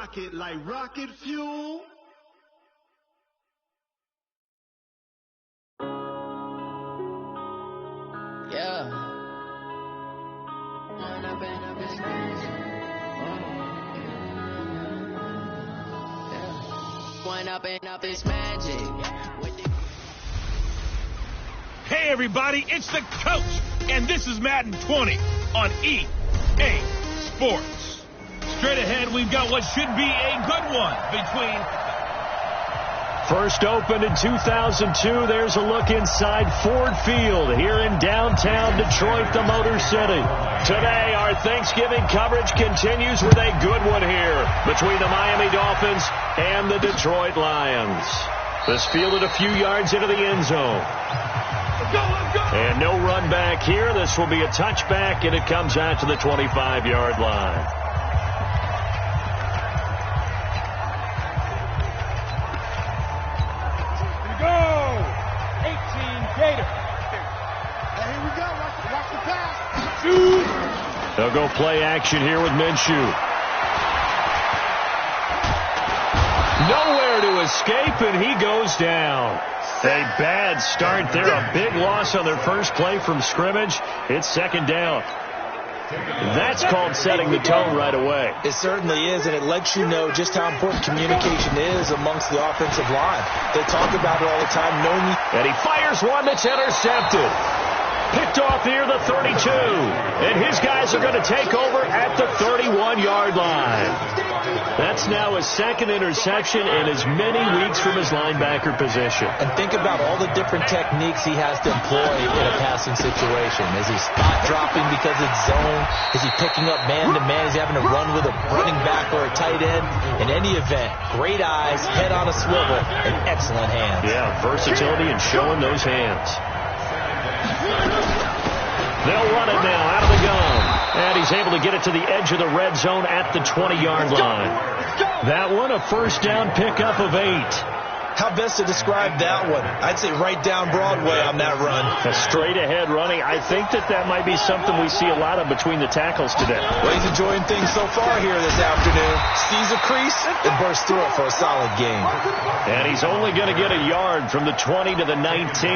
rocket like rocket fuel. Yeah. One up and up is magic. Hey everybody, it's the coach, and this is Madden 20 on EA Sports. Straight ahead, we've got what should be a good one between... First opened in 2002, there's a look inside Ford Field here in downtown Detroit, the Motor City. Today, our Thanksgiving coverage continues with a good one here between the Miami Dolphins and the Detroit Lions. This fielded a few yards into the end zone. And no run back here. This will be a touchback, and it comes out to the 25-yard line. They'll go play action here with Minshew. Nowhere to escape, and he goes down. A bad start there. A big loss on their first play from scrimmage. It's second down. That's called setting the tone right away. It certainly is, and it lets you know just how important communication is amongst the offensive line. They talk about it all the time. And he fires one that's intercepted. Picked off near the 32. And his guys are going to take over at the 31-yard line. That's now his second interception in as many weeks from his linebacker position. And think about all the different techniques he has to employ in a passing situation. Is he spot dropping because it's zone? Is he picking up man-to-man? Is he having to run with a running back or a tight end? In any event, great eyes, head on a swivel, and excellent hands. Yeah, versatility and showing those hands. They'll run it now out of the gun. And he's able to get it to the edge of the red zone at the 20-yard line. That one, a first down pickup of 8. How best to describe that one? I'd say right down Broadway on that run. A straight-ahead running. I think that might be something we see a lot of between the tackles today. Well, he's enjoying things so far here this afternoon. Sees a crease and bursts through it for a solid gain. And he's only going to get a yard from the 20 to the 19.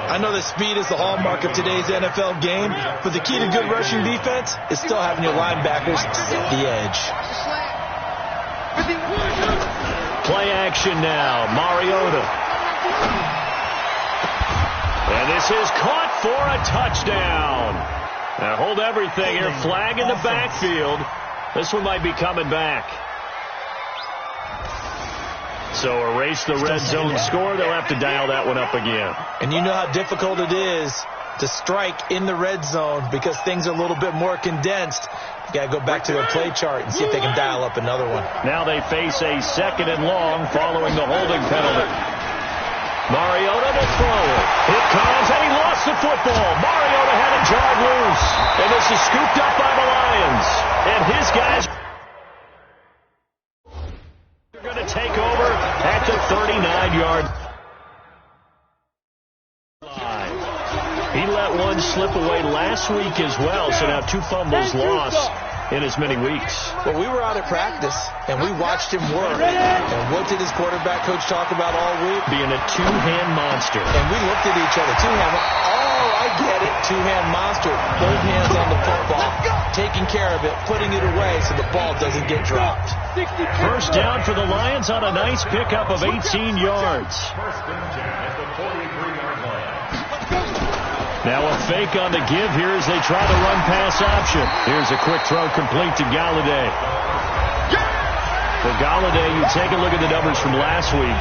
I know that speed is the hallmark of today's NFL game, but the key to good rushing defense is still having your linebackers set the edge. Play action now. Mariota. And this is caught for a touchdown. Now hold everything here. Flag in the backfield. This one might be coming back. So erase the red zone score. They'll have to dial that one up again. And you know how difficult it is to strike in the red zone because things are a little bit more condensed. You got to go back to their play chart and see if they can dial up another one. Now they face a second and long following the holding penalty. Mariota to throw it. It comes, and he lost the football. Mariota had it jarred loose. And this is scooped up by the Lions. And his guys are going to take over at the 39-yard line. He let one slip away last week as well, so now 2 fumbles lost in as many weeks. Well, we were out at practice, and we watched him work. And what did his quarterback coach talk about all week? Being a two-hand monster. And we looked at each other. Two-hand. Oh, I get it. Two-hand monster. Both hands on the football. Taking care of it, putting it away so the ball doesn't get dropped. First down for the Lions on a nice pickup of 18 yards. Now a fake on the give here as they try to run pass option. Here's a quick throw complete to Galladay. For Galladay, you take a look at the numbers from last week.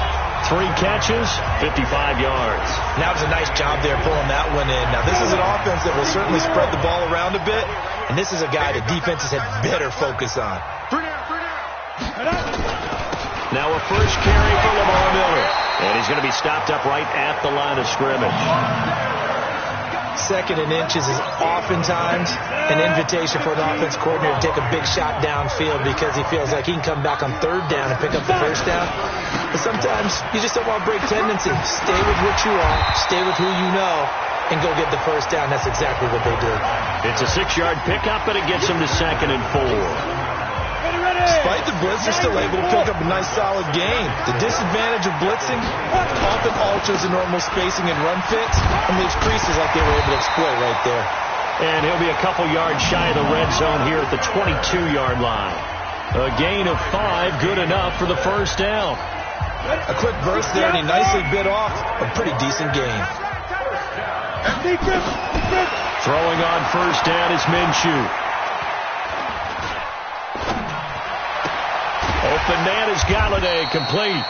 3 catches, 55 yards. Now it's a nice job there pulling that one in. Now this is an offense that will certainly spread the ball around a bit, and this is a guy that defenses had better focus on. Now a first carry for Lamar Miller, and he's going to be stopped up right at the line of scrimmage. Second and inches is oftentimes an invitation for an offense coordinator to take a big shot downfield because he feels like he can come back on third down and pick up the first down. But sometimes you just don't want to break tendency. Stay with what you are, stay with who you know, and go get the first down. That's exactly what they did. It's a 6-yard pickup, but it gets him to 2nd and 4. Despite the blitz, they're still able to pick up a nice, solid gain. The disadvantage of blitzing often alters the normal spacing and run fits and leaves creases like they were able to exploit right there. And he'll be a couple yards shy of the red zone here at the 22-yard line. A gain of 5, good enough for the first down. A quick burst there, and he nicely bit off a pretty decent gain. Throwing on first down is Minshew. Open man is Galladay, complete.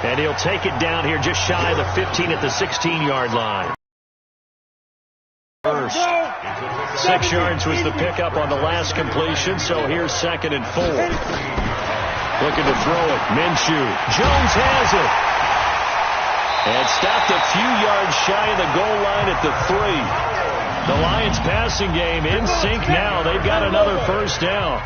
And he'll take it down here just shy of the 15 at the 16-yard line. First. 6 yards was the pickup on the last completion, so here's 2nd and 4. Looking to throw it. Minshew. Jones has it. And stopped a few yards shy of the goal line at the 3. The Lions passing game in sync now. They've got another first down.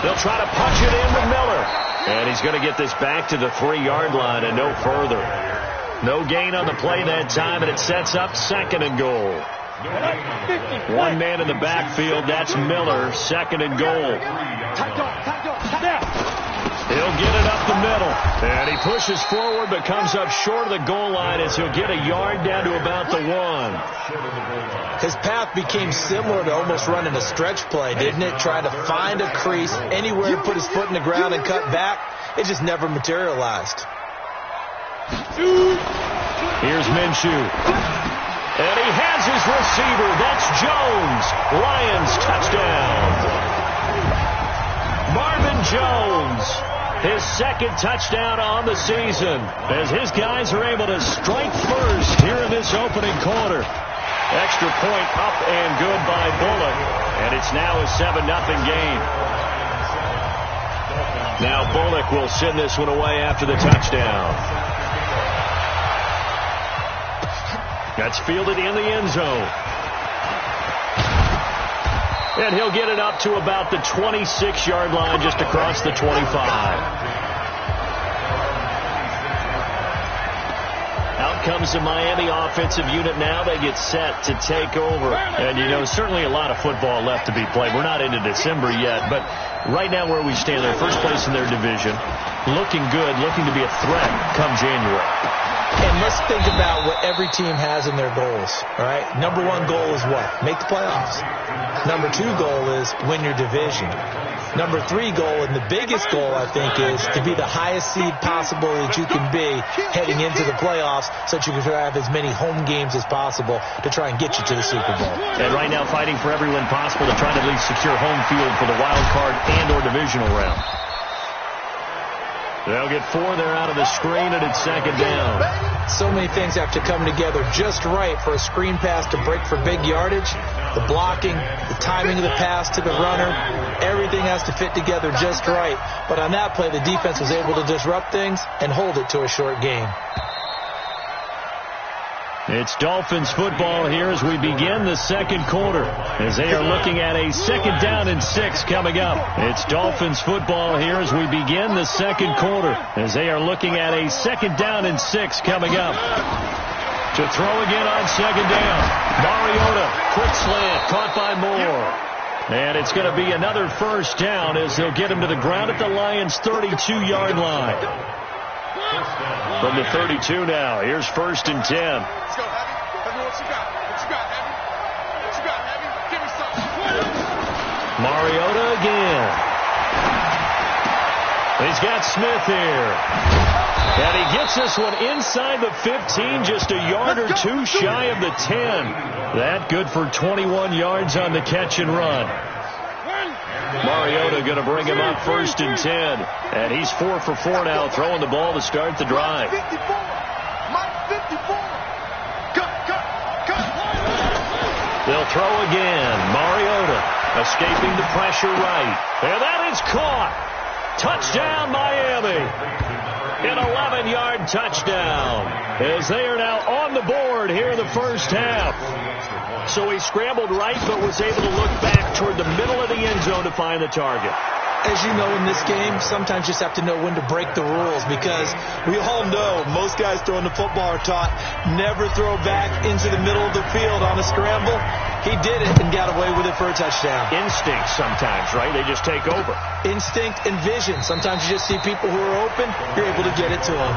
They'll try to punch it in with Miller. And he's going to get this back to the 3-yard line and no further. No gain on the play that time, and it sets up 2nd and goal. One man in the backfield, that's Miller, 2nd and goal. He'll get it up the middle, and he pushes forward but comes up short of the goal line as he'll get a yard down to about the 1. His path became similar to almost running a stretch play, didn't it? Trying to find a crease, anywhere to put his foot in the ground and cut back. It just never materialized. Here's Minshew. And he has his receiver. That's Jones. Lions touchdown. Marvin Jones. His 2nd touchdown on the season as his guys are able to strike first here in this opening quarter. Extra point up and good by Bullock. And it's now a 7-0 game. Now Bullock will send this one away after the touchdown. That's fielded in the end zone. And he'll get it up to about the 26-yard line just across the 25. Out comes the Miami offensive unit now. They get set to take over. And, you know, certainly a lot of football left to be played. We're not into December yet, but right now where we stand, they're first place in their division. Looking good, looking to be a threat come January. And let's think about what every team has in their goals, all right? Number 1 goal is what? Make the playoffs. Number 2 goal is win your division. Number 3 goal, and the biggest goal, I think, is to be the highest seed possible that you can be heading into the playoffs so that you can have as many home games as possible to try and get you to the Super Bowl. And right now fighting for every win possible to try to at least secure home field for the wild card and or divisional round. They'll get 4 there out of the screen, and it's 2nd down. So many things have to come together just right for a screen pass to break for big yardage. The blocking, the timing of the pass to the runner, everything has to fit together just right. But on that play, the defense was able to disrupt things and hold it to a short game. It's Dolphins football here as we begin the 2nd quarter, as they are looking at a 2nd down and 6 coming up. It's Dolphins football here as we begin the 2nd quarter, as they are looking at a 2nd down and 6 coming up. To throw again on 2nd down. Mariota, quick slant, caught by Moore. And it's going to be another first down as they'll get him to the ground at the Lions' 32-yard line. From the 32 now, here's 1st and 10. Let's go, Heavy. Heavy, what you got? What you got, Heavy? What you got, Heavy? Give me something. Mariota again. He's got Smith here. And he gets this one inside the 15, just a yard or 2 shy of the 10. That good for 21 yards on the catch and run. Mariota going to bring him up 1st and 10. And he's 4 for 4 now, throwing the ball to start the drive. They'll throw again. Mariota escaping the pressure right. And that is caught. Touchdown, Miami. An 11-yard touchdown as they are now on the board here in the first half. So he scrambled right but was able to look back toward the middle of the end zone to find the target. As you know, in this game, sometimes you just have to know when to break the rules, because we all know most guys throwing the football are taught never throw back into the middle of the field on a scramble. He did it and got away with it for a touchdown. Instinct sometimes, right? They just take over. Instinct and vision. Sometimes you just see people who are open, you're able to get it to them.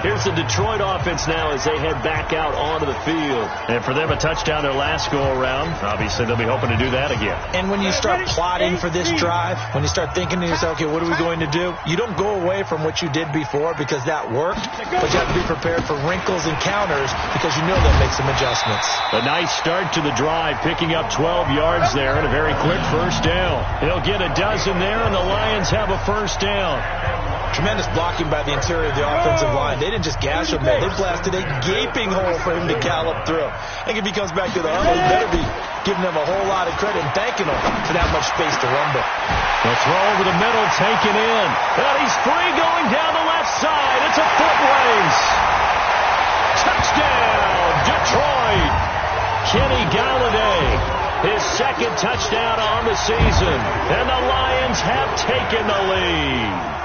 Here's the Detroit offense now as they head back out onto the field. And for them, a touchdown their last go-around. Obviously, they'll be hoping to do that again. And when you start plotting for this drive, when you start thinking to yourself, okay, what are we going to do? You don't go away from what you did before because that worked, but you have to be prepared for wrinkles and counters because you know they'll make some adjustments. A nice start to the drive, picking up 12 yards there and a very quick first down. He'll get a dozen there, and the Lions have a first down. Tremendous blocking by the interior of the offensive line. They didn't just gash him there. They blasted a gaping hole for him to gallop through. I think if he comes back to the huddle, he better be giving them a whole lot of credit and thanking them for that much space to rumble. The throw over the middle, taken in. And he's free going down the left side. It's a foot race. Touchdown, Detroit. Kenny Galladay, his second touchdown on the season. And the Lions have taken the lead.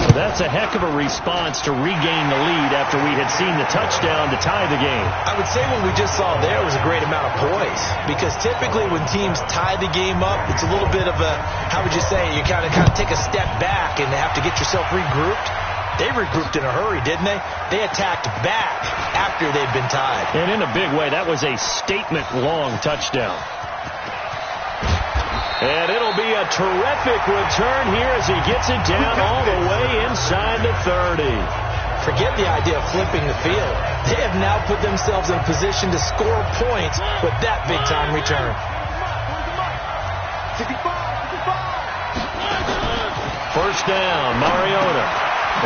That's a heck of a response to regain the lead after we had seen the touchdown to tie the game. I would say what we just saw there was a great amount of poise, because typically when teams tie the game up, it's a little bit of a, how would you say, you kind of take a step back and have to get yourself regrouped. They regrouped in a hurry, didn't they? They attacked back after they'd been tied. And in a big way, that was a statement-long touchdown. And it'll be a terrific return here as he gets it down all the way inside the 30. Forget the idea of flipping the field. They have now put themselves in a position to score points with that big-time return. First down, Mariota.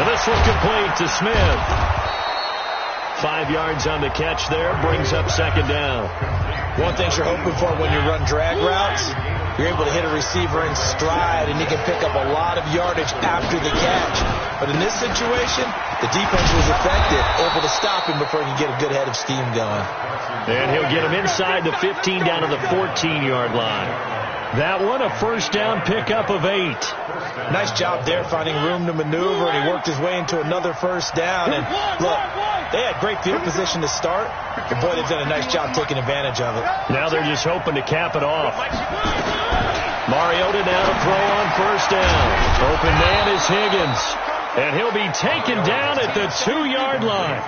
And this was complete to Smith. 5 yards on the catch there, brings up second down. One thing you're hoping for when you run drag routes, you're able to hit a receiver in stride, and you can pick up a lot of yardage after the catch. But in this situation, the defense was effective, able to stop him before he could get a good head of steam going. And he'll get him inside the 15 down to the 14-yard line. That one, a first down pickup of 8. Nice job there finding room to maneuver, and he worked his way into another first down. And look, they had great field position to start, but boy, they've done a nice job taking advantage of it. Now they're just hoping to cap it off. Mariota now to throw on first down. Open man is Higgins. And he'll be taken down at the 2-yard line.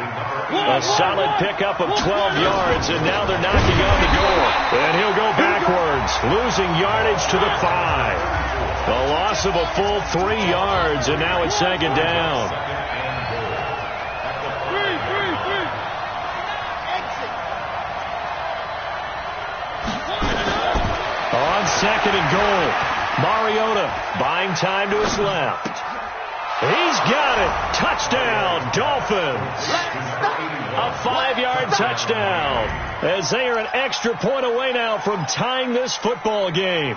A solid pickup of 12 yards, and now they're knocking on the door. And he'll go backwards, losing yardage to the 5. The loss of a full 3 yards, and now it's second down. On second and goal, Mariota buying time to his left. He's got it. Touchdown, Dolphins. A 5-yard touchdown as they are an extra point away now from tying this football game.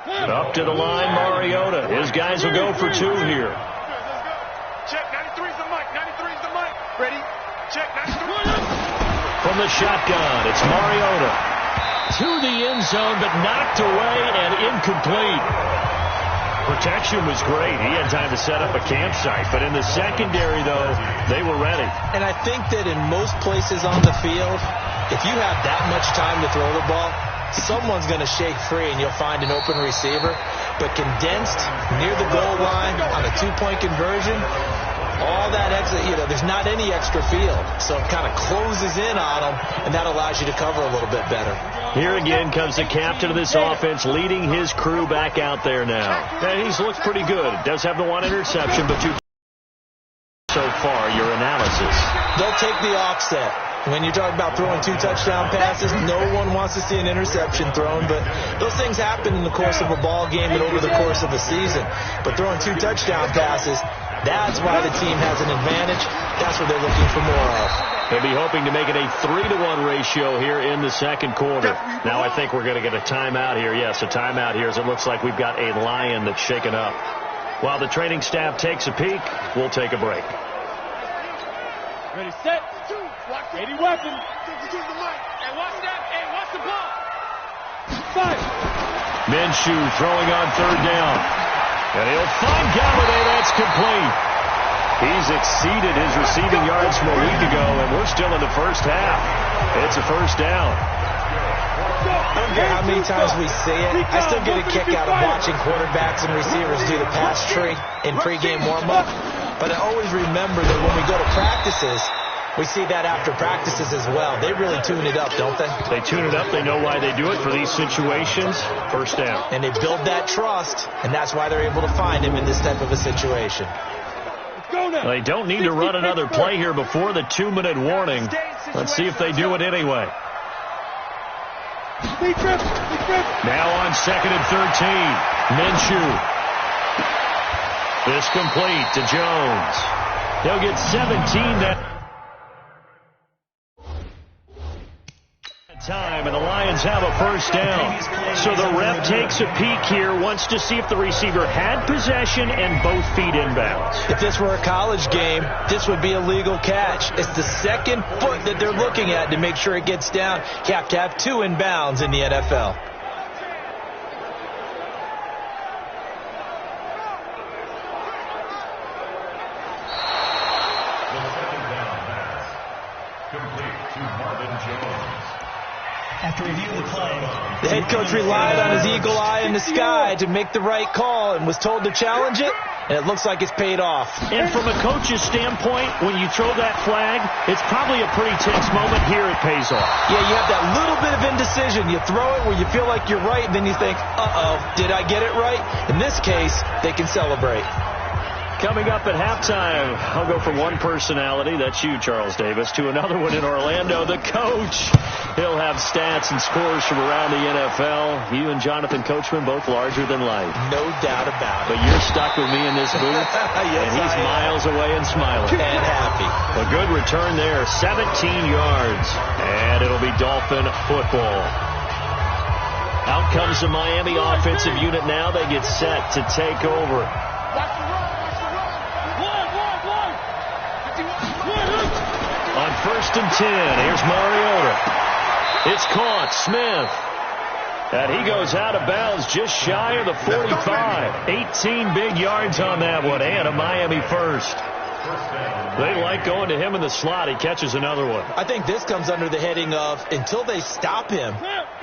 Up to the line, Mariota. His guys will go for 2 here. Check, 93's the mic, 93's the mic. Ready? Check, 93. From the shotgun, it's Mariota. To the end zone, but knocked away and incomplete. Protection was great. He had time to set up a campsite, but in the secondary, though, they were ready. And I think that in most places on the field, if you have that much time to throw the ball, someone's going to shake free and you'll find an open receiver. But condensed near the goal line on a 2-point conversion, all that extra, there's not any extra field. So it kind of closes in on them, and that allows you to cover a little bit better. Here again comes the captain of this offense, leading his crew back out there now. And he's looked pretty good. Does have the 1 interception, but 2 so far. Your analysis. They'll take the offset. When you talk about throwing 2 touchdown passes, no one wants to see an interception thrown, but those things happen in the course of a ball game and over the course of a season. But throwing 2 touchdown passes, that's why the team has an advantage. That's what they're looking for more of. They'll be hoping to make it a 3-to-1 ratio here in the second quarter. Now I think we're going to get a timeout here. Yes, a timeout here as it looks like we've got a Lion that's shaken up. While the training staff takes a peek, we'll take a break. Ready, set. 80 weapon. Hey, watch that. Hey, watch the ball. Five. Minshew throwing on third down. And he'll find Galladay. That's complete. He's exceeded his receiving yards from a week ago, and we're still in the first half. It's a first down. I don't care how many times we see it. I still get a kick out of watching quarterbacks and receivers do the pass tree in pregame warm-up. But I always remember that when we go to practices, we see that after practices as well. They really tune it up, don't they? They tune it up. They know why they do it for these situations. First down. And they build that trust, and that's why they're able to find him in this type of a situation. They don't need to run another play here before the 2-minute warning. Let's see if they do it anyway. Now on 2nd and 13. Minshew. This complete to Jones. They'll get 17 that time, and the Lions have a first down. So the rep takes a peek here, wants to see if the receiver had possession and both feet inbounds. If this were a college game, this would be a legal catch. It's the second foot that they're looking at to make sure it gets down. You have to have two inbounds in the NFL. After reviewing the play, the head coach relied on his eagle eye in the sky to make the right call and was told to challenge it, and it looks like it's paid off. And from a coach's standpoint, when you throw that flag, it's probably a pretty tense moment. Here it pays off. Yeah, you have that little bit of indecision. You throw it where you feel like you're right, and then you think, uh-oh, did I get it right? In this case, they can celebrate. Coming up at halftime, I'll go from one personality, that's you, Charles Davis, to another one in Orlando, the coach. He'll have stats and scores from around the NFL. You and Jonathan Coachman, both larger than life. No doubt about it. But you're stuck with me in this booth, yes, and he's miles away and smiling. And happy. A good return there, 17 yards, and it'll be Dolphin football. Out comes the Miami offensive unit now. They get set to take over. On 1st and 10, here's Mariota. It's caught. Smith. And he goes out of bounds just shy of the 45. 18 big yards on that one, and a Miami first. They like going to him in the slot. He catches another one. I think this comes under the heading of, until they stop him,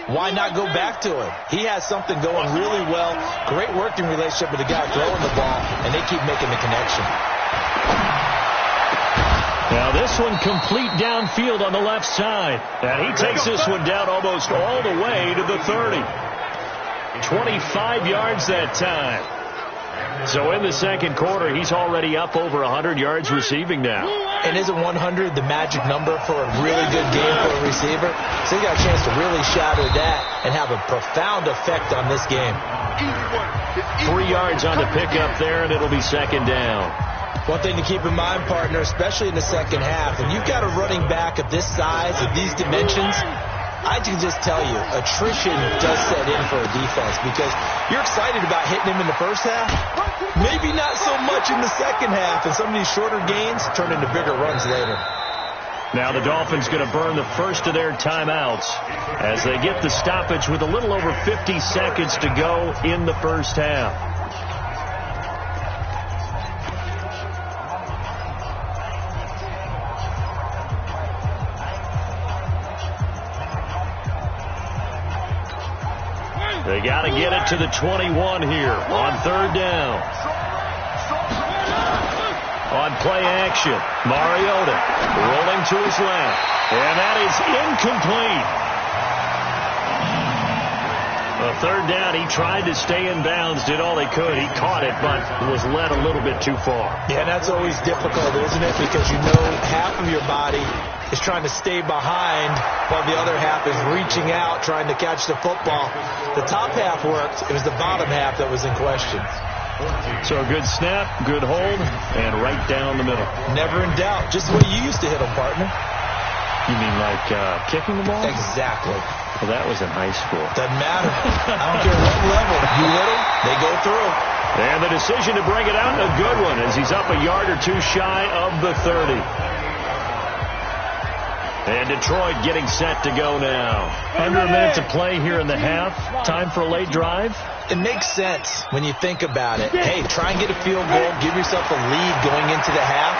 why not go back to him? He has something going really well. Great working relationship with the guy throwing the ball, and they keep making the connection. Now this one complete downfield on the left side. And he takes this one down almost all the way to the 30. 25 yards that time. So in the second quarter, he's already up over 100 yards receiving now. And isn't 100 the magic number for a really good game for a receiver? So he got a chance to really shatter that and have a profound effect on this game. 3 yards on the pickup there, and it'll be second down. One thing to keep in mind, partner, especially in the second half, when you've got a running back of this size, of these dimensions, I can just tell you, attrition does set in for a defense because you're excited about hitting him in the first half, maybe not so much in the second half, and some of these shorter gains turn into bigger runs later. Now the Dolphins going to burn the first of their timeouts as they get the stoppage with a little over 50 seconds to go in the first half. They got to get it to the 21 here on third down. On play action, Mariota rolling to his left. And that is incomplete. A third down, he tried to stay in bounds, did all he could. He caught it, but was led a little bit too far. Yeah, that's always difficult, isn't it? Because you know half of your body is trying to stay behind while the other half is reaching out, trying to catch the football. The top half worked. It was the bottom half that was in question. So a good snap, good hold, and right down the middle. Never in doubt. Just the way you used to hit them, partner. You mean like kicking the ball? Exactly. Well, that was in high school. Doesn't matter. I don't care what level. You hit them, they go through. And the decision to bring it out, a good one, as he's up a yard or two shy of the 30. And Detroit getting set to go now. Under a minute to play here in the half. Time for a late drive. It makes sense when you think about it. Hey, try and get a field goal. Give yourself a lead going into the half.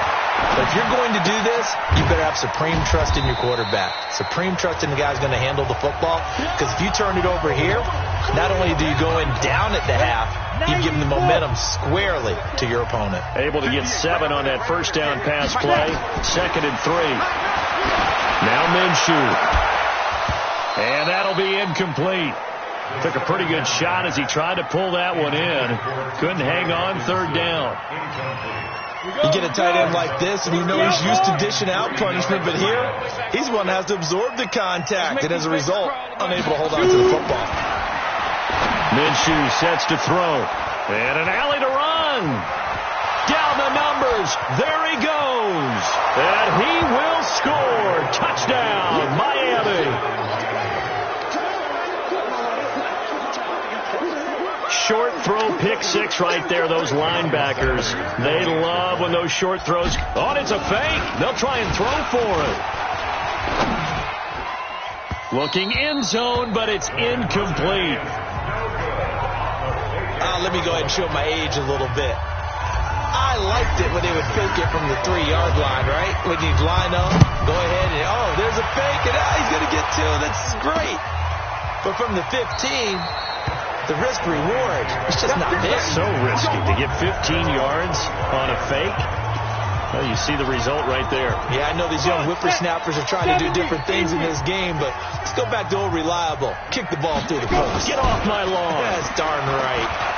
But if you're going to do this, you better have supreme trust in your quarterback. Supreme trust in the guy who's going to handle the football. Because if you turn it over here, not only do you go in down at the half, you give the momentum squarely to your opponent. Able to get 7 on that first down pass play. 2nd and 3. Now Minshew. And that'll be incomplete. Took a pretty good shot as he tried to pull that one in. Couldn't hang on 3rd down. You get a tight end like this, and you know he's used to dishing out punishment, but here, he's one that has to absorb the contact, and as a result, unable to hold on to the football. Minshew sets to throw. And an alley to run. Down the numbers. There he goes. And he will score. Touchdown, Miami. Short throw, pick 6 right there, those linebackers. They love when those short throws. Oh, and it's a fake. They'll try and throw for it. Looking end zone, but it's incomplete. Let me go ahead and show my age a little bit. I liked it when they would fake it from the 3-yard line, right? When you'd line up, go ahead and, oh, there's a fake, and he's going to get 2. That's great. But from the 15... the risk reward is just not there. It's so risky to get 15 yards on a fake. Well, you see the result right there. Yeah, I know these young whippersnappers are trying to do different things in this game, but let's go back to old reliable. Kick the ball through the post. Get off my lawn. That's darn right.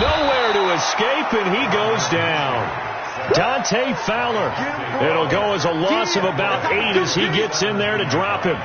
Nowhere to escape, and he goes down. Dante Fowler. It'll go as a loss of about 8 as he gets in there to drop him.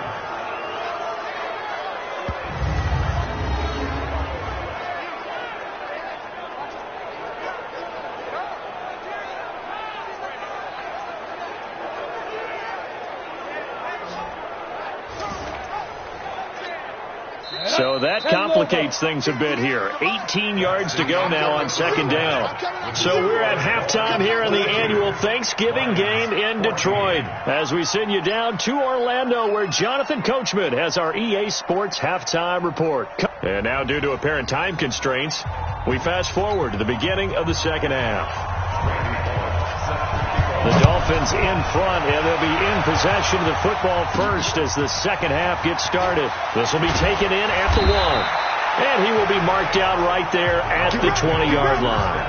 So that complicates things a bit here. 18 yards to go now on 2nd down. So we're at halftime here in the annual Thanksgiving game in Detroit as we send you down to Orlando where Jonathan Coachman has our EA Sports halftime report. And now due to apparent time constraints, we fast forward to the beginning of the 2nd half. The Dolphins in front, and they'll be in possession of the football first as the 2nd half gets started. This will be taken in at the 1. And he will be marked out right there at the 20-yard line.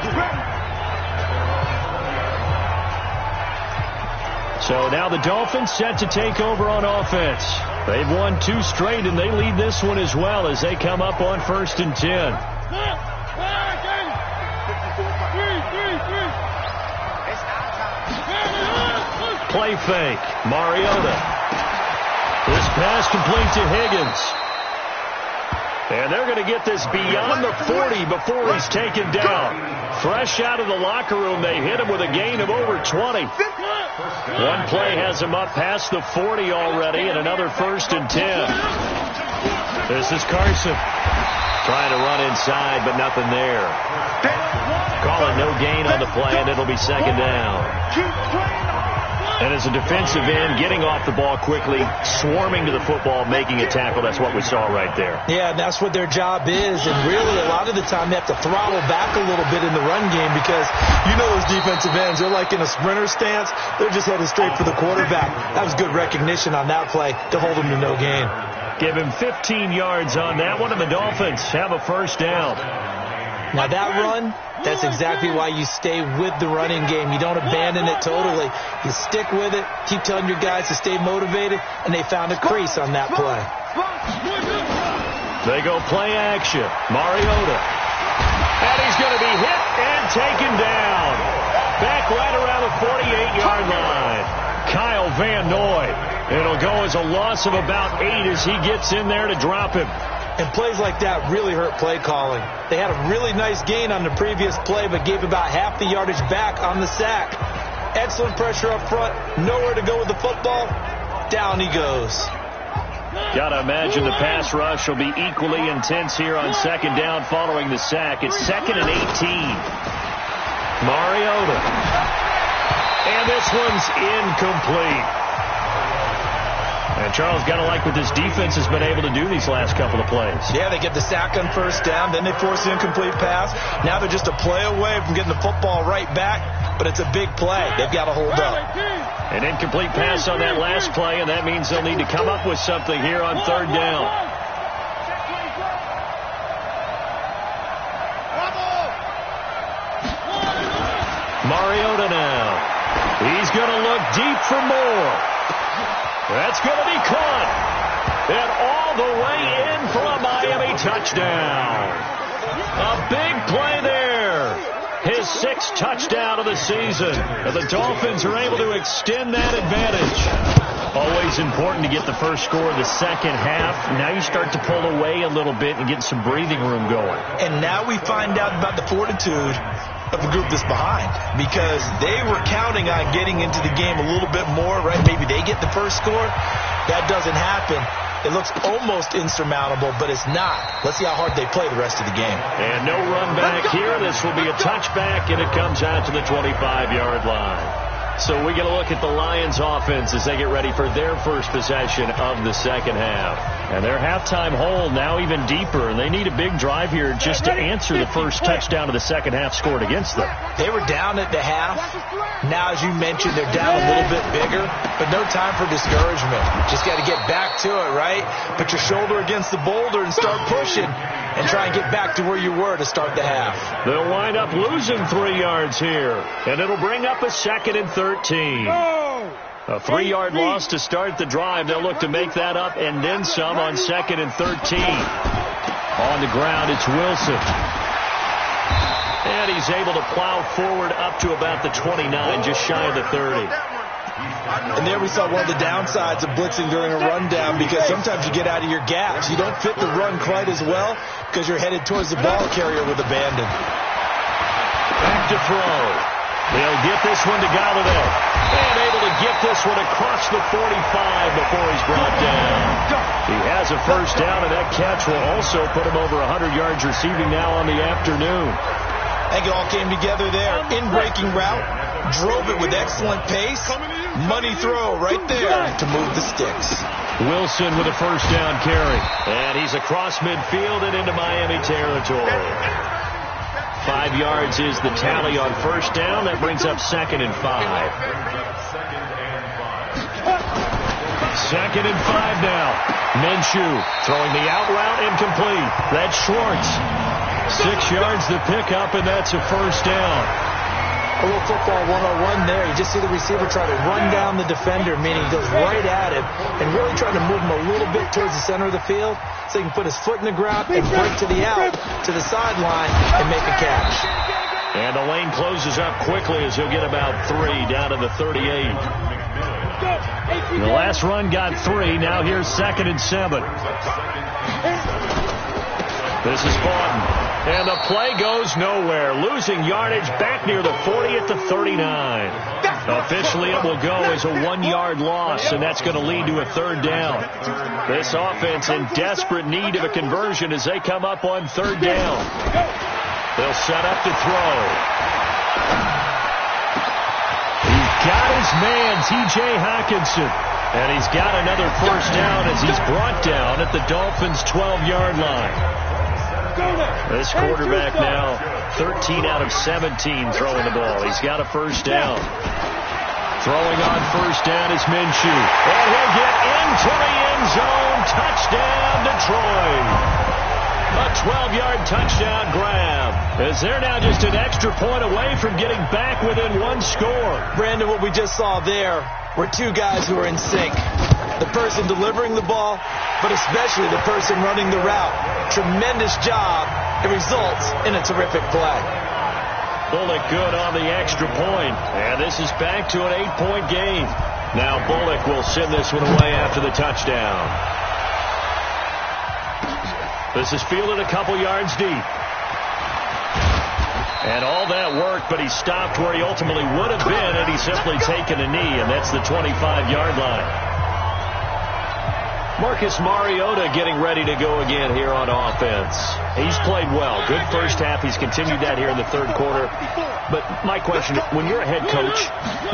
So now the Dolphins set to take over on offense. They've won 2 straight, and they lead this one as well as they come up on 1st and 10. Play fake. Mariota. This pass complete to Higgins. And they're going to get this beyond the 40 before he's taken down. Fresh out of the locker room, they hit him with a gain of over 20. One play has him up past the 40 already, and another 1st and 10. This is Carson. Trying to run inside, but nothing there. Calling no gain on the play, and it'll be 2nd down. And as a defensive end, getting off the ball quickly, swarming to the football, making a tackle, that's what we saw right there. Yeah, and that's what their job is. And really, a lot of the time, they have to throttle back a little bit in the run game because you know those defensive ends, they're like in a sprinter stance. They're just headed straight for the quarterback. That was good recognition on that play to hold him to no gain. Give him 15 yards on that one, and the Dolphins have a 1st down. Now that run, that's exactly why you stay with the running game. You don't abandon it totally. You stick with it, keep telling your guys to stay motivated, and they found a crease on that play. They go play action. Mariota. And he's going to be hit and taken down. Back right around the 48-yard line. Kyle Van Noy. It'll go as a loss of about 8 as he gets in there to drop him. And plays like that really hurt play calling. They had a really nice gain on the previous play, but gave about half the yardage back on the sack. Excellent pressure up front. Nowhere to go with the football. Down he goes. Gotta imagine the pass rush will be equally intense here on 2nd down following the sack. It's 2nd and 18. Mariota. And this one's incomplete. And Charles, got to like what this defense has been able to do these last couple of plays. Yeah, they get the sack on first down, then they force the incomplete pass. Now they're just a play away from getting the football right back, but it's a big play. They've got to hold up. An incomplete pass on that last play, and that means they'll need to come up with something here on third down. Mariota now. He's going to look deep for more. That's going to be caught. And all the way in for a Miami touchdown. A big play there. His 6th touchdown of the season. And the Dolphins are able to extend that advantage. Always important to get the first score of the second half. Now you start to pull away a little bit and get some breathing room going. And now we find out about the fortitude of the group that's behind, because they were counting on getting into the game a little bit more, right? Maybe they get the first score. That doesn't happen. It looks almost insurmountable, but it's not. Let's see how hard they play the rest of the game. And no run back here. This will be a touchback, and it comes out to the 25-yard line. So we get a look at the Lions offense as they get ready for their first possession of the second half. And their halftime hole now even deeper, and they need a big drive here just to answer the first touchdown of the second half scored against them. They were down at the half. Now, as you mentioned, they're down a little bit bigger, but no time for discouragement. Just got to get back to it, right? Put your shoulder against the boulder and start pushing and try and get back to where you were to start the half. They'll wind up losing 3 yards here, and it'll bring up a 2nd and 13. A 3-yard loss to start the drive. They'll look to make that up and then some on 2nd and 13. On the ground, it's Wilson. And he's able to plow forward up to about the 29, just shy of the 30. And there we saw one of the downsides of blitzing during a rundown, because sometimes you get out of your gaps. You don't fit the run quite as well because you're headed towards the ball carrier with abandon. Back to throw. They'll get this one to Galladay. And able to get this one across the 45 before he's brought down. He has a first down, and that catch will also put him over 100 yards receiving now on the afternoon. I think it all came together there. In-breaking route. Drove it with excellent pace. Money throw right there to move the sticks. Wilson with a first down carry. And he's across midfield and into Miami territory. 5 yards is the tally on first down. That brings up 2nd and 5. 2nd and 5 now. Minshew throwing the out route incomplete. That's Schwartz. 6 yards the pickup, and that's a first down. A little football 101 there. You just see the receiver try to run down the defender, meaning he goes right at him and really trying to move him a little bit towards the center of the field so he can put his foot in the ground and break to the out, to the sideline, and make a catch. And the lane closes up quickly as he'll get about 3 down to the 38. The last run got 3. Now here's 2nd and 7. This is Boughton. And the play goes nowhere. Losing yardage back near the 40 at the 39. Officially, it will go as a 1-yard loss, and that's going to lead to a third down. This offense in desperate need of a conversion as they come up on third down. They'll set up to throw. He's got his man, T.J. Hockenson. And he's got another first down as he's brought down at the Dolphins' 12-yard line. This quarterback now 13 out of 17 throwing the ball. He's got a first down. Throwing on first down is Minshew. And he'll get into the end zone. Touchdown, Detroit. A 12-yard touchdown grab. As they're now just an extra point away from getting back within 1 score. Brandon, what we just saw there were 2 guys who are in sync. The person delivering the ball, but especially the person running the route. Tremendous job. It results in a terrific play. Bullock good on the extra point. And this is back to an 8-point game. Now Bullock will send this one away after the touchdown. This is fielded a couple yards deep. And all that worked, but he stopped where he ultimately would have been had he simply taken a knee, and that's the 25-yard line. Marcus Mariota getting ready to go again here on offense. He's played well. Good first half. He's continued that here in the third quarter. But my question, when you're a head coach,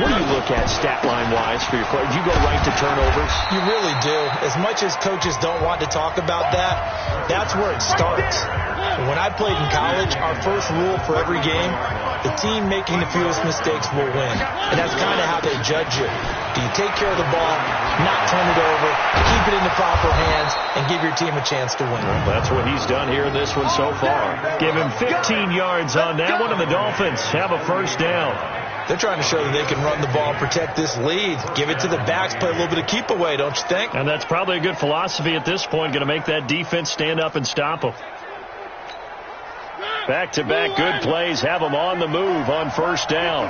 what do you look at stat line-wise for your player? Do you go right to turnovers? You really do. As much as coaches don't want to talk about that, that's where it starts. When I played in college, our first rule for every game, the team making the fewest mistakes will win. And that's kind of how they judge you. Do you take care of the ball, not turn it over, keep it in the proper hands, and give your team a chance to win? Well, that's what he's done here in this one so far. Give him 15 yards on that one, and the Dolphins have a first down. They're trying to show that they can run the ball and protect this lead. Give it to the backs, play a little bit of keep away, don't you think? And that's probably a good philosophy at this point, going to make that defense stand up and stop them. Back-to-back good plays have them on the move on first down.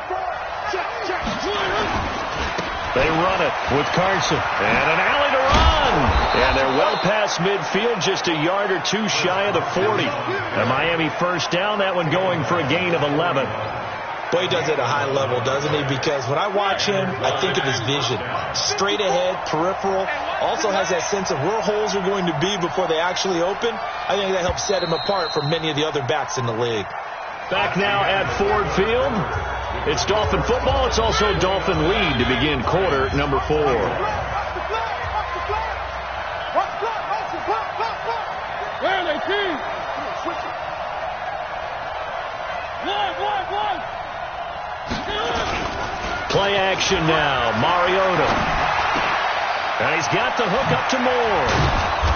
They run it with Carson. And an alley to run. And they're well past midfield, just a yard or two shy of the 40. The Miami first down, that one going for a gain of 11. Boy, he does it at a high level, doesn't he? Because when I watch him, I think of his vision. Straight ahead, peripheral. Also has that sense of where holes are going to be before they actually open. I think that helps set him apart from many of the other backs in the league. Back now at Ford Field. It's Dolphin football. It's also Dolphin lead to begin quarter number 4. Where are they, team? One. Play action now. Mariota. And he's got the hook up to Moore.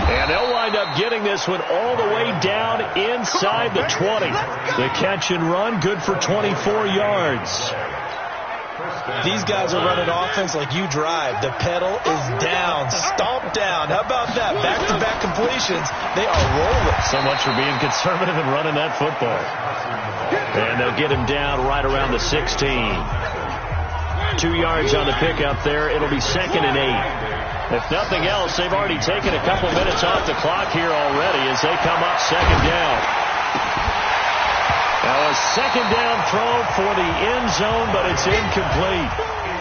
And they'll wind up getting this one all the way down inside the 20. The catch and run, good for 24 yards. These guys are running offense like you drive. The pedal is down, stomped down. How about that? Back-to-back completions. They are rolling. So much for being conservative and running that football. And they'll get him down right around the 16. 2 yards on the pickup there. It'll be 2nd and 8. If nothing else, they've already taken a couple minutes off the clock here already as they come up 2nd down. Now a 2nd down throw for the end zone, but it's incomplete.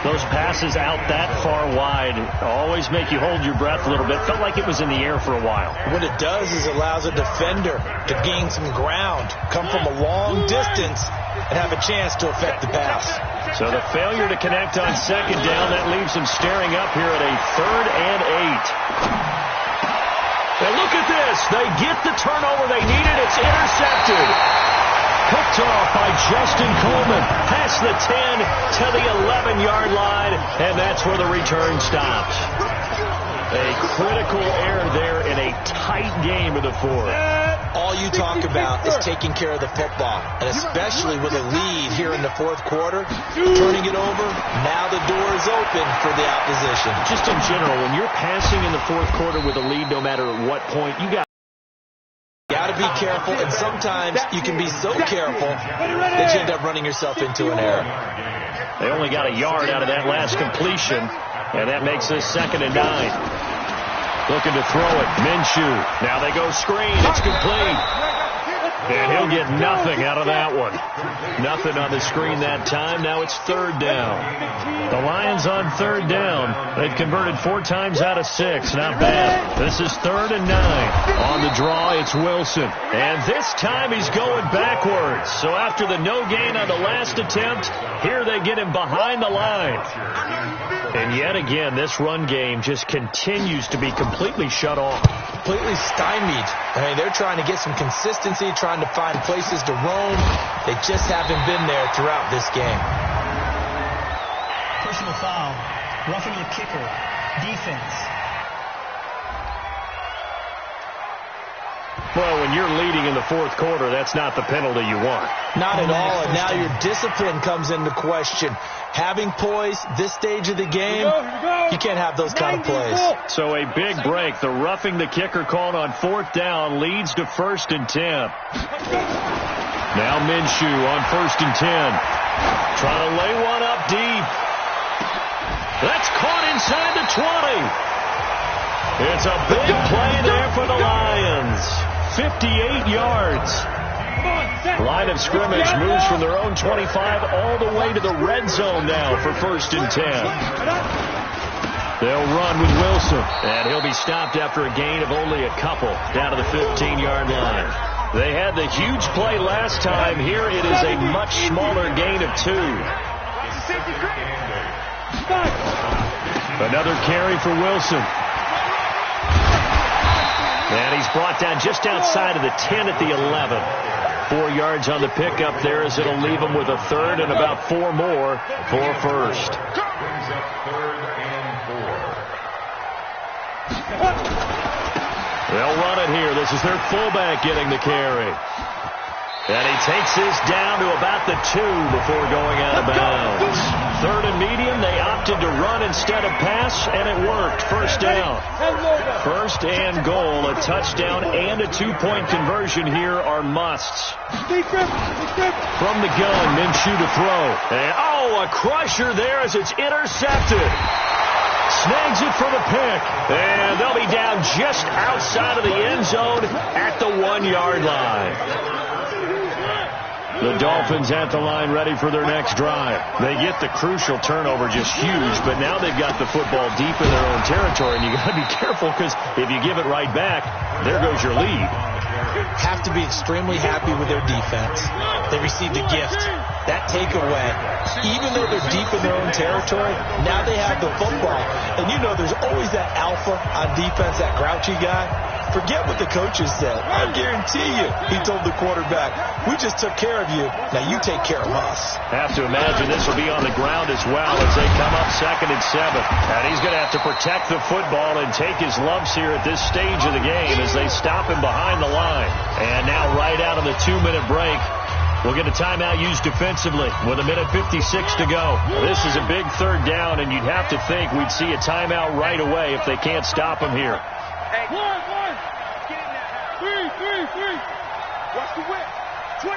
Those passes out that far wide always make you hold your breath a little bit. Felt like it was in the air for a while. What it does is allows a defender to gain some ground, come from a long distance, and have a chance to affect the pass. So the failure to connect on 2nd down, that leaves them staring up here at a 3rd and 8. And look at this. They get the turnover they needed. It's intercepted. Picked off by Justin Coleman. Past the 10 to the 11-yard line, and that's where the return stops. A critical error there in a tight game of the 4th. All you talk about is taking care of the football, and especially with a lead here in the 4th quarter, turning it over, now the door is open for the opposition. Just in general, when you're passing in the 4th quarter with a lead, no matter what point, you got to be careful, and sometimes you can be so careful that you end up running yourself into an error. They only got a yard out of that last completion, and that makes this 2nd and 9. Looking to throw it. Minshew. Now they go screen. It's complete. And he'll get nothing out of that one. Nothing on the screen that time. Now it's 3rd down. The Lions on 3rd down. They've converted 4 times out of 6. Not bad. This is 3rd and 9. On the draw, it's Wilson. And this time he's going backwards. So after the no gain on the last attempt, here they get him behind the line. And yet again, this run game just continues to be completely shut off. Completely stymied. I mean, they're trying to get some consistency, trying to find places to roam. They just haven't been there throughout this game. Personal foul. Roughing the kicker. Defense. Well, when you're leading in the 4th quarter, that's not the penalty you want. Not at all, and now your discipline comes into question. Having poise this stage of the game, you can't have those kind of plays. So a big break. The roughing the kicker called on 4th down leads to 1st and 10. Now Minshew on 1st and 10. Trying to lay one up deep. That's caught inside the 20. It's a big play there for the Lions. 58 yards. Line of scrimmage moves from their own 25 all the way to the red zone now for 1st and 10. They'll run with Wilson, and he'll be stopped after a gain of only a couple down to the 15-yard line. They had the huge play last time. Here it is a much smaller gain of 2. Another carry for Wilson. And he's brought down just outside of the 10 at the 11. 4 yards on the pickup there as it'll leave him with a third and about 4 more for first. They'll run it here. This is their fullback getting the carry. And he takes this down to about the 2 before going out of bounds. Third and medium, they opted to run instead of pass, and it worked. First down. First and goal, a touchdown and a 2-point conversion here are musts. From the gun, Minshew to throw. And, a crusher there as it's intercepted. Snags it for the pick. And they'll be down just outside of the end zone at the 1-yard line. The Dolphins at the line ready for their next drive. They get the crucial turnover, just huge, but now they've got the football deep in their own territory, and you got to be careful because if you give it right back, there goes your lead. Have to be extremely happy with their defense. They received a gift. That takeaway, even though they're deep in their own territory, now they have the football. And you know there's always that alpha on defense, that grouchy guy. Forget what the coaches said. I guarantee you, he told the quarterback, we just took care of you. Now you take care of us. Have to imagine this will be on the ground as well as they come up 2nd and 7. And he's going to have to protect the football and take his lumps here at this stage of the game as they stop him behind the line. And now right out of the 2-minute break, we'll get a timeout used defensively with 1:56 to go. This is a big third down, and you'd have to think we'd see a timeout right away if they can't stop him here. Hey, one. Get in there. Three. Watch the whip. 1.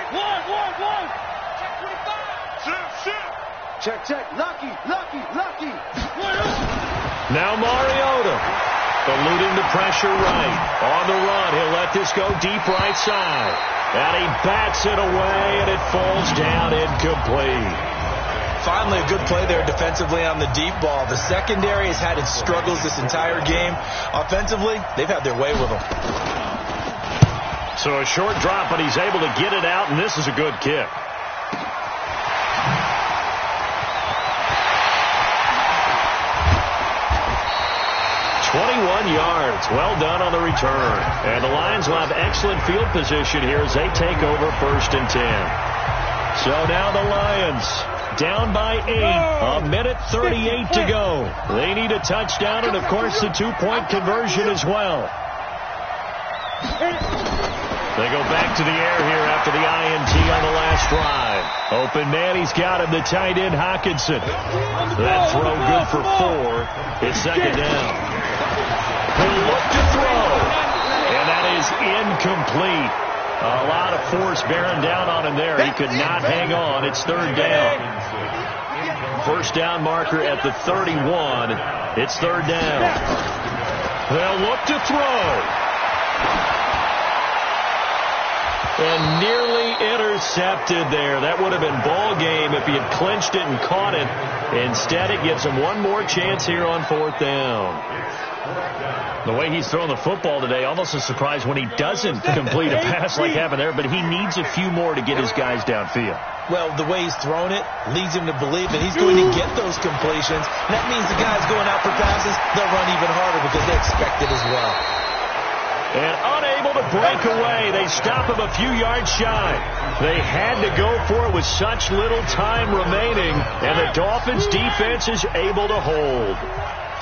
Check 25. Check. Lucky. Now Mariota eluding the pressure right. On the run, he'll let this go deep right side. And he bats it away, and it falls down incomplete. Finally, a good play there defensively on the deep ball. The secondary has had its struggles this entire game. Offensively, they've had their way with them. So a short drop, but he's able to get it out, and this is a good kick. Yards. Well done on the return. And the Lions will have excellent field position here as they take over 1st and 10. So now the Lions down by 8. 1:38 to go. They need a touchdown and, of course, the 2-point conversion as well. They go back to the air here after the INT on the last drive. Open man, he's got him, the tight end Hockenson. That throw good for 4. It's 2nd down. He'll look to throw, and that is incomplete. A lot of force bearing down on him there. He could not hang on. It's 3rd down. First down marker at the 31. It's 3rd down. They'll look to throw. And nearly intercepted there. That would have been ball game if he had clinched it and caught it. Instead, it gives him one more chance here on 4th down. The way he's throwing the football today, almost a surprise when he doesn't complete a pass like happened there, but he needs a few more to get his guys downfield. Well, the way he's thrown it leads him to believe that he's going to get those completions. And that means the guys going out for passes, they'll run even harder because they expect it as well. And unable to break away, they stop him a few yards shy. They had to go for it with such little time remaining, and the Dolphins defense is able to hold.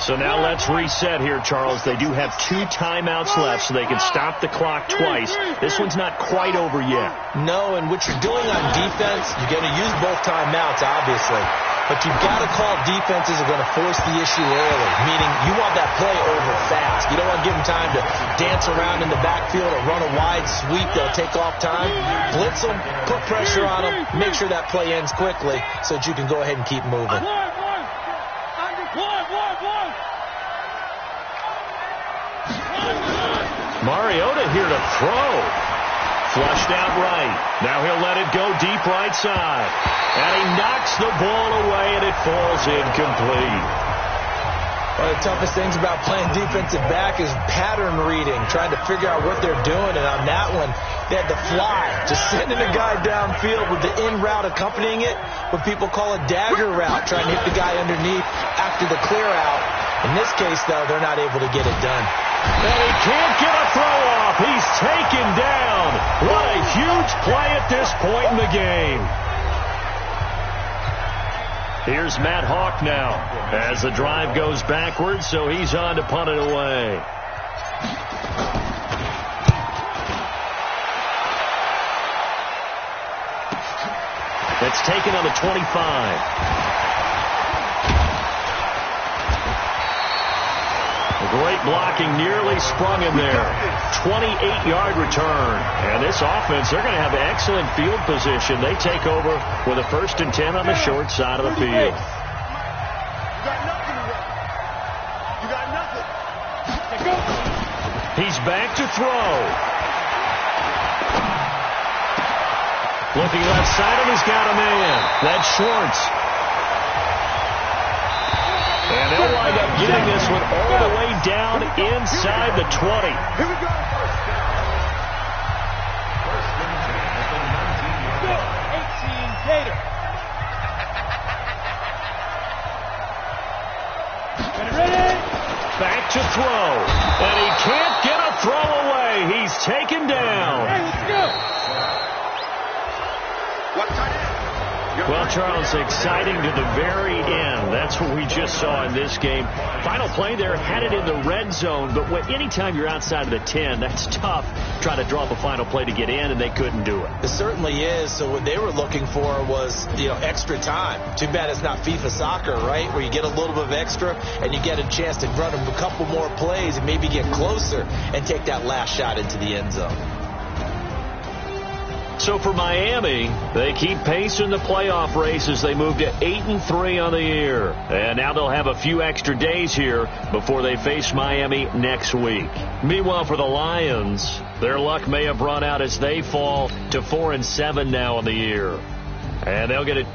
So now let's reset here, Charles. They do have 2 timeouts left, so they can stop the clock twice. This one's not quite over yet. No, and what you're doing on defense, you're going to use both timeouts, obviously. But you've got to call defenses are going to force the issue early, meaning you want that play over fast. You don't want to give them time to dance around in the backfield or run a wide sweep. They'll take off time. Blitz them, put pressure on them, make sure that play ends quickly so that you can go ahead and keep moving. Mariota here to throw. Flushed out right. Now he'll let it go deep right side. And he knocks the ball away, and it falls incomplete. One of the toughest things about playing defensive back is pattern reading, trying to figure out what they're doing. And on that one, they had to fly, just sending a guy downfield with the in route accompanying it, what people call a dagger route, trying to hit the guy underneath after the clear out. In this case, though, they're not able to get it done. And he can't get a throw off. He's taken down. What a huge play at this point in the game. Here's Matt Hawk now as the drive goes backwards, so he's on to punt it away. It's taken on the 25. Great blocking, nearly sprung in there. 28-yard return. And this offense, they're going to have excellent field position. They take over with a 1st and 10 on the short side of the field. You got nothing to run. You got nothing. He's back to throw. Looking left side, and he's got a man. That's Schwartz. And they'll wind up getting this one all the way down inside the 20. Here we go. 18 Gator. Ready? Back to throw. And he can't get a throw away. He's taken down. Hey, let's go. What tight end? Well, Charles, exciting to the very end. That's what we just saw in this game. Final play there, had it in the red zone, but anytime you're outside of the 10, that's tough. Try to draw up a final play to get in, and they couldn't do it. It certainly is. So what they were looking for was, extra time. Too bad it's not FIFA soccer, right, where you get a little bit of extra and you get a chance to run a couple more plays and maybe get closer and take that last shot into the end zone. So for Miami, they keep pace in the playoff race as they move to 8-3 on the year. And now they'll have a few extra days here before they face Miami next week. Meanwhile, for the Lions, their luck may have run out as they fall to 4-7 now on the year. And they'll get it